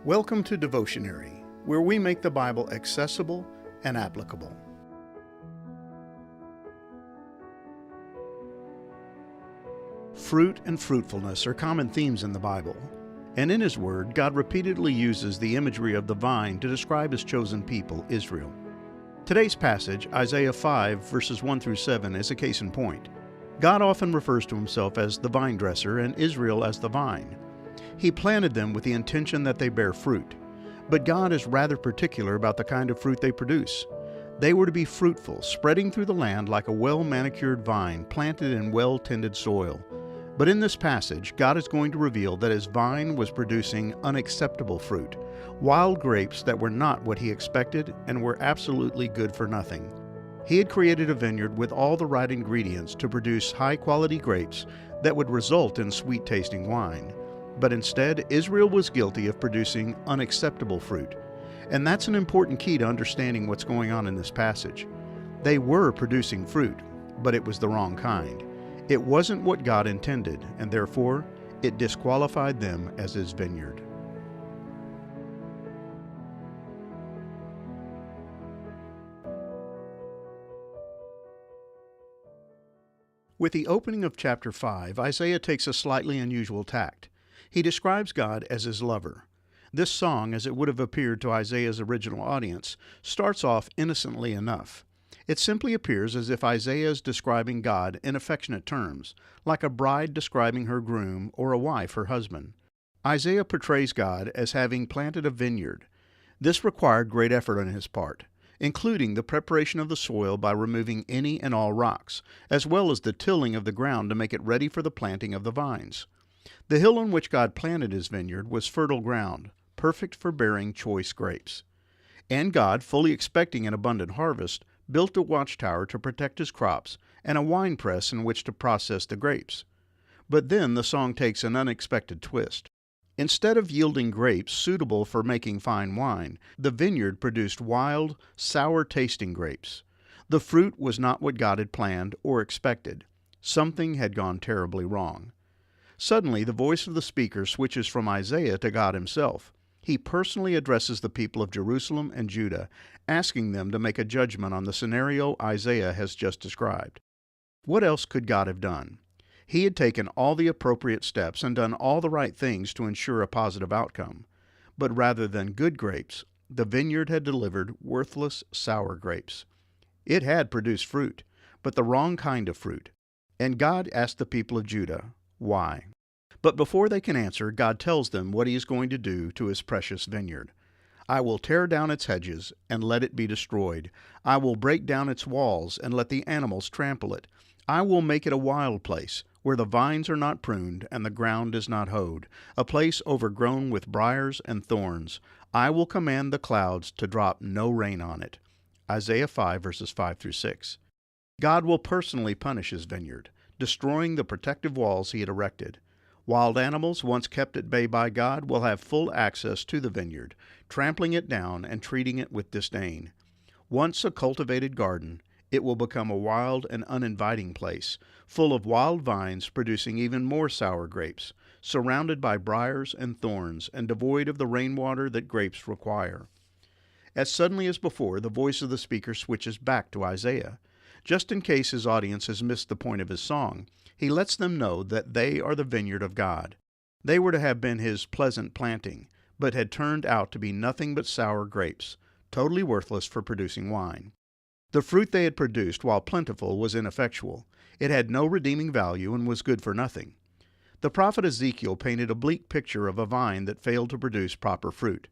Welcome to Devotionary, where we make the Bible accessible and applicable. Fruit and fruitfulness are common themes in the Bible, and in His Word, God repeatedly uses the imagery of the vine to describe His chosen people, Israel. Today's passage, Isaiah 5, verses 1 through 7, is a case in point. God often refers to Himself as the vinedresser and Israel as the vine. He planted them with the intention that they bear fruit, but God is rather particular about the kind of fruit they produce. They were to be fruitful, spreading through the land like a well-manicured vine planted in well-tended soil. But in this passage, God is going to reveal that His vine was producing unacceptable fruit, wild grapes that were not what He expected and were absolutely good for nothing. He had created a vineyard with all the right ingredients to produce high-quality grapes that would result in sweet-tasting wine. But instead, Israel was guilty of producing unacceptable fruit. And that's an important key to understanding what's going on in this passage. They were producing fruit, but it was the wrong kind. It wasn't what God intended, and therefore, it disqualified them as His vineyard. With the opening of chapter 5, Isaiah takes a slightly unusual tact. He describes God as His lover. This song, as it would have appeared to Isaiah's original audience, starts off innocently enough. It simply appears as if Isaiah is describing God in affectionate terms, like a bride describing her groom or a wife her husband. Isaiah portrays God as having planted a vineyard. This required great effort on his part, including the preparation of the soil by removing any and all rocks, as well as the tilling of the ground to make it ready for the planting of the vines. The hill on which God planted His vineyard was fertile ground, perfect for bearing choice grapes. And God, fully expecting an abundant harvest, built a watchtower to protect His crops and a winepress in which to process the grapes. But then the song takes an unexpected twist. Instead of yielding grapes suitable for making fine wine, the vineyard produced wild, sour-tasting grapes. The fruit was not what God had planned or expected. Something had gone terribly wrong. Suddenly, the voice of the speaker switches from Isaiah to God Himself. He personally addresses the people of Jerusalem and Judah, asking them to make a judgment on the scenario Isaiah has just described. What else could God have done? He had taken all the appropriate steps and done all the right things to ensure a positive outcome. But rather than good grapes, the vineyard had delivered worthless, sour grapes. It had produced fruit, but the wrong kind of fruit. And God asked the people of Judah, why? But before they can answer, God tells them what He is going to do to His precious vineyard. I will tear down its hedges and let it be destroyed. I will break down its walls and let the animals trample it. I will make it a wild place, where the vines are not pruned and the ground is not hoed, a place overgrown with briars and thorns. I will command the clouds to drop no rain on it. Isaiah 5, verses 5 through 6. God will personally punish His vineyard, destroying the protective walls He had erected. Wild animals, once kept at bay by God, will have full access to the vineyard, trampling it down and treating it with disdain. Once a cultivated garden, it will become a wild and uninviting place, full of wild vines producing even more sour grapes, surrounded by briars and thorns, and devoid of the rainwater that grapes require. As suddenly as before, the voice of the speaker switches back to Isaiah. Just in case his audience has missed the point of his song, he lets them know that they are the vineyard of God. They were to have been His pleasant planting, but had turned out to be nothing but sour grapes, totally worthless for producing wine. The fruit they had produced, while plentiful, was ineffectual. It had no redeeming value and was good for nothing. The prophet Ezekiel painted a bleak picture of a vine that failed to produce proper fruit.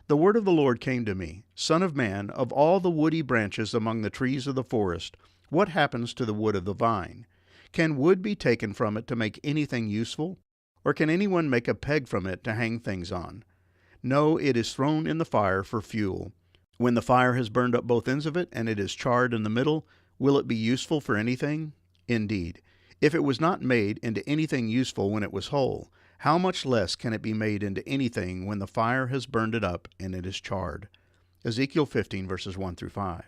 The word of the Lord came to me, Son of man, of all the woody branches among the trees of the forest, what happens to the wood of the vine? Can wood be taken from it to make anything useful? Or can anyone make a peg from it to hang things on? No, it is thrown in the fire for fuel. When the fire has burned up both ends of it, and it is charred in the middle, will it be useful for anything? Indeed, if it was not made into anything useful when it was whole, how much less can it be made into anything when the fire has burned it up and it is charred? Ezekiel 15, verses 1 through 5.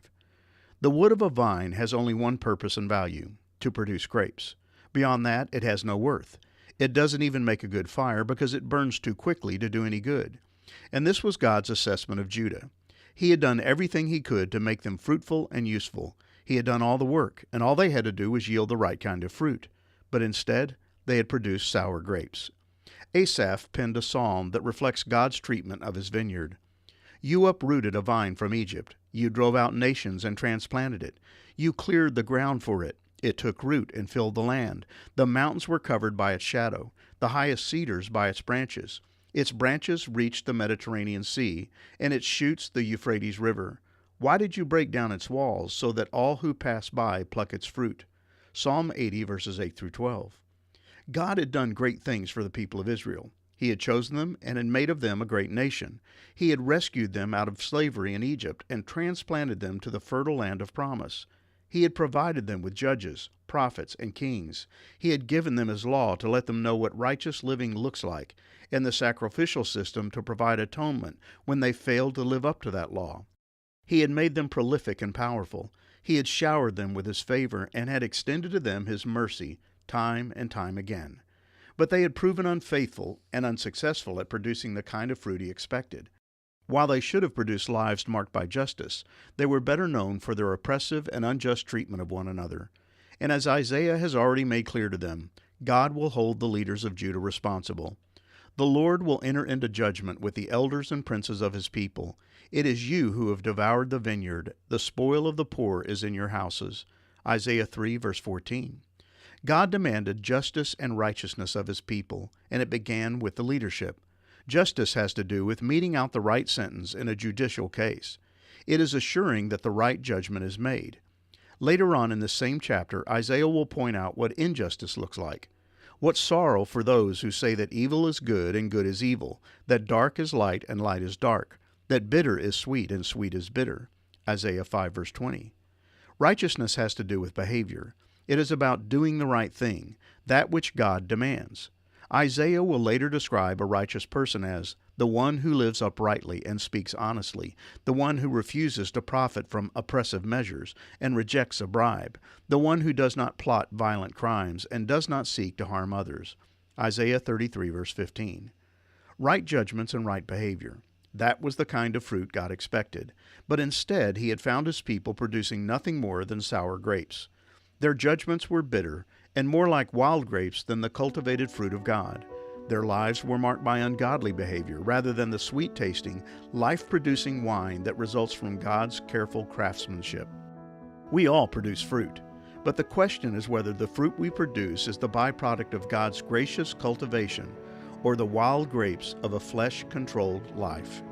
The wood of a vine has only one purpose and value, to produce grapes. Beyond that, it has no worth. It doesn't even make a good fire because it burns too quickly to do any good. And this was God's assessment of Judah. He had done everything he could to make them fruitful and useful. He had done all the work, and all they had to do was yield the right kind of fruit. But instead, they had produced sour grapes. Asaph penned a psalm that reflects God's treatment of his vineyard. You uprooted a vine from Egypt. You drove out nations and transplanted it. You cleared the ground for it. It took root and filled the land. The mountains were covered by its shadow, the highest cedars by its branches. Its branches reached the Mediterranean Sea, and its shoots the Euphrates River. Why did you break down its walls so that all who pass by pluck its fruit? Psalm 80, verses 8 through 12. God had done great things for the people of Israel. He had chosen them and had made of them a great nation. He had rescued them out of slavery in Egypt and transplanted them to the fertile land of promise. He had provided them with judges, prophets, and kings. He had given them his law to let them know what righteous living looks like, and the sacrificial system to provide atonement when they failed to live up to that law. He had made them prolific and powerful. He had showered them with his favor and had extended to them his mercy time and time again. But they had proven unfaithful and unsuccessful at producing the kind of fruit he expected. While they should have produced lives marked by justice, they were better known for their oppressive and unjust treatment of one another. And as Isaiah has already made clear to them, God will hold the leaders of Judah responsible. The Lord will enter into judgment with the elders and princes of his people. It is you who have devoured the vineyard. The spoil of the poor is in your houses. Isaiah 3, verse 14. God demanded justice and righteousness of his people, and it began with the leadership. Justice has to do with meting out the right sentence in a judicial case. It is assuring that the right judgment is made. Later on in this same chapter, Isaiah will point out what injustice looks like. What sorrow for those who say that evil is good and good is evil, that dark is light and light is dark, that bitter is sweet and sweet is bitter. Isaiah 5, verse 20. Righteousness has to do with behavior. It is about doing the right thing, that which God demands. Isaiah will later describe a righteous person as the one who lives uprightly and speaks honestly, the one who refuses to profit from oppressive measures and rejects a bribe, the one who does not plot violent crimes and does not seek to harm others. Isaiah 33, verse 15. Right judgments and right behavior. That was the kind of fruit God expected, but instead he had found his people producing nothing more than sour grapes. Their judgments were bitter and more like wild grapes than the cultivated fruit of God. Their lives were marked by ungodly behavior rather than the sweet-tasting, life-producing wine that results from God's careful craftsmanship. We all produce fruit, but the question is whether the fruit we produce is the byproduct of God's gracious cultivation or the wild grapes of a flesh-controlled life.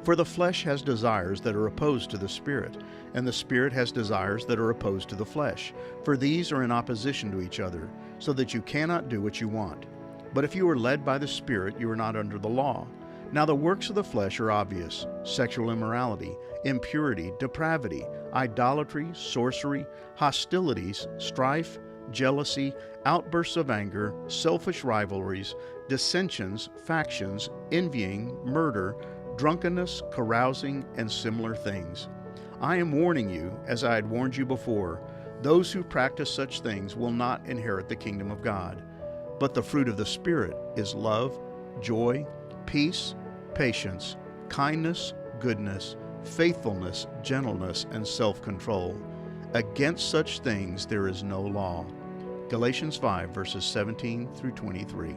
For the flesh has desires that are opposed to the Spirit, and the Spirit has desires that are opposed to the flesh. For these are in opposition to each other, so that you cannot do what you want. But if you are led by the Spirit, you are not under the law. Now the works of the flesh are obvious: sexual immorality, impurity, depravity, idolatry, sorcery, hostilities, strife, jealousy, outbursts of anger, selfish rivalries, dissensions, factions, envying, murder, drunkenness, carousing, and similar things. I am warning you, as I had warned you before, those who practice such things will not inherit the kingdom of God. But the fruit of the Spirit is love, joy, peace, patience, kindness, goodness, faithfulness, gentleness, and self-control. Against such things there is no law. Galatians 5, verses 17 through 23.